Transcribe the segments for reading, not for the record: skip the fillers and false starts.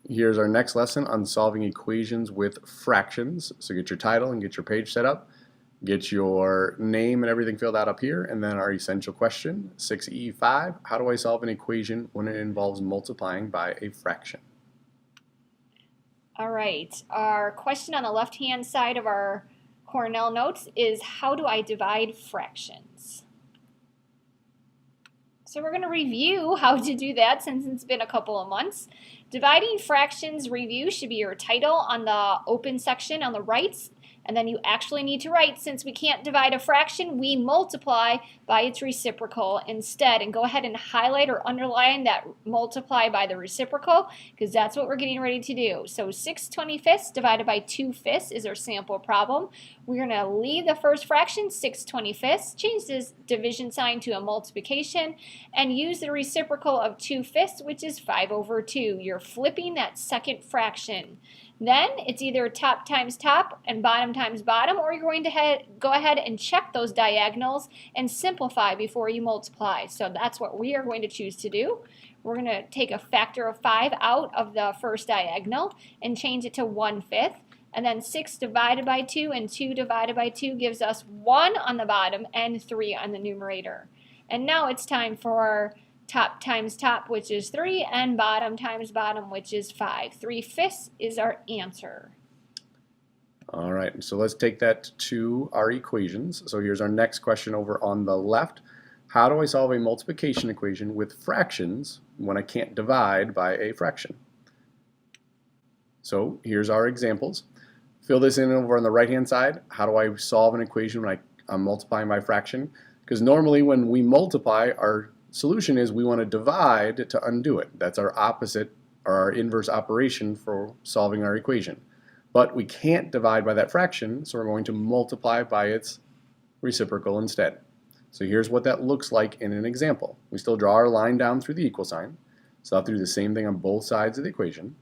Here's our next lesson on solving equations with fractions. So get your title and get your page set up. Get your name and everything filled out up here, and then our essential question, 6E5, how do I solve an equation when it involves multiplying by a fraction? All right, our question on the left-hand side of our Cornell notes is how do I divide fractions? So we're going to review how to do that since it's been a couple of months. Dividing fractions review should be your title on the open section on the right. And then you actually need to write, since we can't divide a fraction, we multiply by its reciprocal instead. And go ahead and highlight or underline that multiply by the reciprocal, because that's what we're getting ready to do. So 6/25 divided by 2/5 is our sample problem. We're going to leave the first fraction, 6/25, change this division sign to a multiplication, and use the reciprocal of 2/5, which is 5/2. You're flipping that second fraction. Then it's either top times top and bottom times bottom, or you're going to go ahead and check those diagonals and simplify before you multiply. So that's what we are going to choose to do. We're going to take a factor of 5 out of the first diagonal and change it to 1/5. And then 6 divided by 2 and 2 divided by 2 gives us 1 on the bottom and 3 on the numerator. And now it's time for top times top, which is 3, and bottom times bottom, which is 5. 3/5 is our answer. All right, so let's take that to our equations. So here's our next question over on the left. How do I solve a multiplication equation with fractions when I can't divide by a fraction? So here's our examples. Fill this in over on the right-hand side. How do I solve an equation when I'm multiplying by fraction? Because normally when we multiply, our solution is we want to divide to undo it. That's our opposite or our inverse operation for solving our equation. But we can't divide by that fraction, so we're going to multiply by its reciprocal instead. So here's what that looks like in an example. We still draw our line down through the equal sign, so I'll have to do the same thing on both sides of the equation.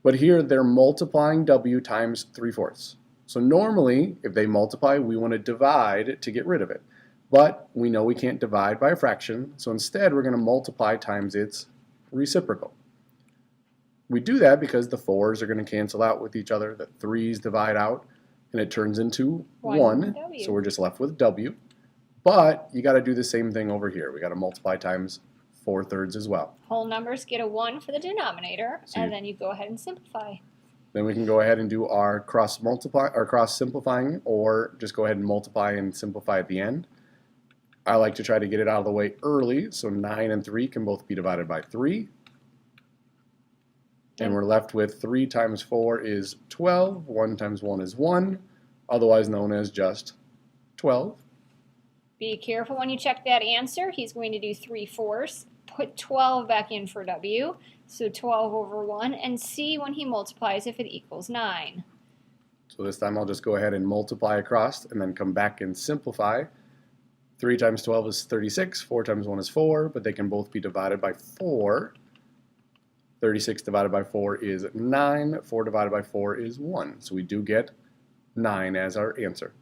But here they're multiplying w times 3/4. So normally, if they multiply, we want to divide to get rid of it. But we know we can't divide by a fraction, so instead we're going to multiply times its reciprocal. We do that because the 4's are going to cancel out with each other, the 3's divide out, and it turns into 1, so we're just left with w. But you got to do the same thing over here. We got to multiply times 4/3 as well. Whole numbers get a 1 for the denominator, so and then you go ahead and simplify. Then we can go ahead and do our cross simplifying, or just go ahead and multiply and simplify at the end. I like to try to get it out of the way early, so 9 and 3 can both be divided by 3. And we're left with 3 times 4 is 12, 1 times 1 is 1, otherwise known as just 12. Be careful when you check that answer. He's going to do 3/4. Put 12 back in for w, so 12/1, and see when he multiplies if it equals 9. So this time I'll just go ahead and multiply across and then come back and simplify. 3 times 12 is 36, 4 times 1 is 4, but they can both be divided by 4. 36 divided by 4 is 9, 4 divided by 4 is 1. So we do get 9 as our answer.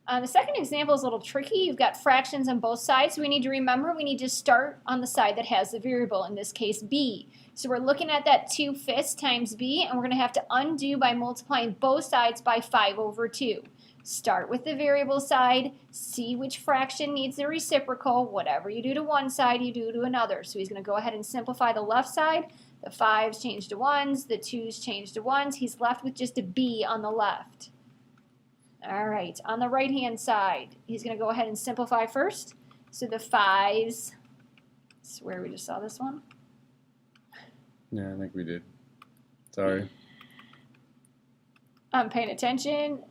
The second example is a little tricky. You've got fractions on both sides. So we need to remember we need to start on the side that has the variable, in this case b. So we're looking at that 2/5 times b, and we're going to have to undo by multiplying both sides by 5/2. Start with the variable side, see which fraction needs the reciprocal. Whatever you do to one side, you do to another. So he's going to go ahead and simplify the left side. The 5's change to 1's, the 2's change to 1's. He's left with just a b on the left. All right, on the right-hand side, he's going to go ahead and simplify first. So the 5's, I swear we just saw this one. Yeah, I think we did. Sorry. I'm paying attention.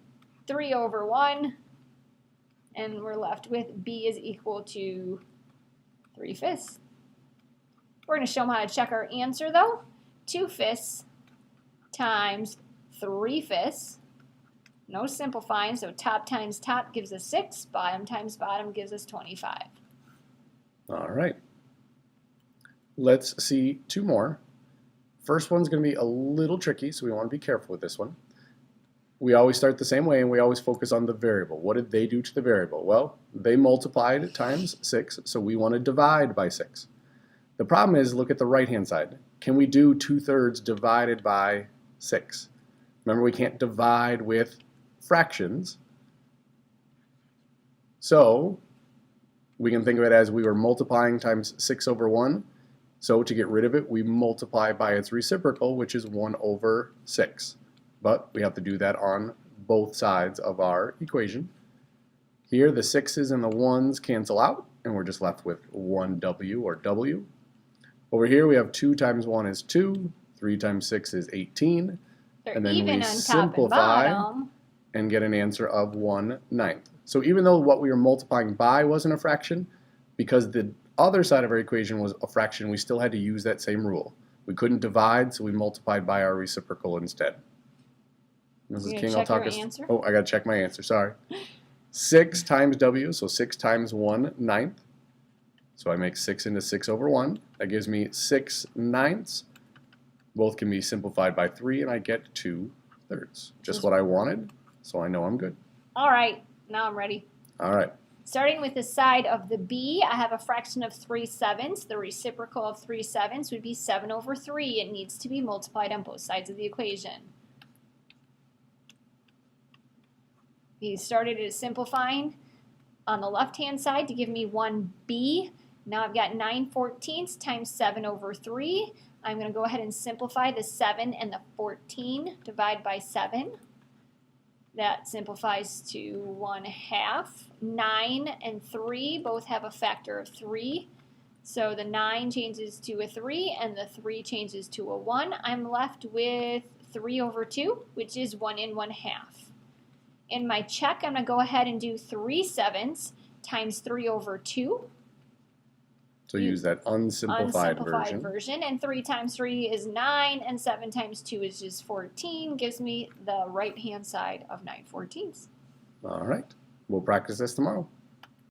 3/1, and we're left with b is equal to 3/5. We're going to show them how to check our answer, though. 2/5 times 3/5. No simplifying, so top times top gives us 6, bottom times bottom gives us 25. All right. Let's see 2 more. First one's going to be a little tricky, so we want to be careful with this one. We always start the same way, and we always focus on the variable. What did they do to the variable? Well, they multiplied times 6, so we want to divide by 6. The problem is, look at the right-hand side. can we do 2/3 divided by 6? Remember, we can't divide with fractions. So we can think of it as we were multiplying times 6 over 1. So to get rid of it, we multiply by its reciprocal, which is 1 over 6. But we have to do that on both sides of our equation. Here, the 6's and the 1's cancel out, and we're just left with 1w, or w. Over here, we have 2 times 1 is 2, 3 times 6 is 18. They're And then even we on top and simplify bottom. and get an answer of 1/9. So even though what we were multiplying by wasn't a fraction, because the other side of our equation was a fraction, we still had to use that same rule. We couldn't divide, so we multiplied by our reciprocal instead. Mrs. You King, gonna I'll check talk your us. answer? Oh, I gotta check my answer. Sorry. 6 times w, so 6 times 1/9. So I make 6 into 6 over 1. That gives me 6/9. Both can be simplified by 3, and I get 2/3. Just what I wanted, so I know I'm good. All right, now I'm ready. All right. Starting with the side of the b, I have a fraction of 3/7. The reciprocal of 3/7 would be 7 over 3. It needs to be multiplied on both sides of the equation. He started it simplifying on the left-hand side to give me 1b. Now I've got 9/14 times 7 over 3. I'm going to go ahead and simplify the 7 and the 14. Divide by 7. That simplifies to 1/2. 9 and 3 both have a factor of 3. So the 9 changes to a 3 and the 3 changes to a 1. I'm left with 3 over 2, which is 1 and 1/2. In my check, I'm going to go ahead and do 3/7 times 3 over 2. So use that unsimplified version. And 3 times 3 is 9, and 7 times 2 is just 14. Gives me the right-hand side of 9/14. All right. We'll practice this tomorrow.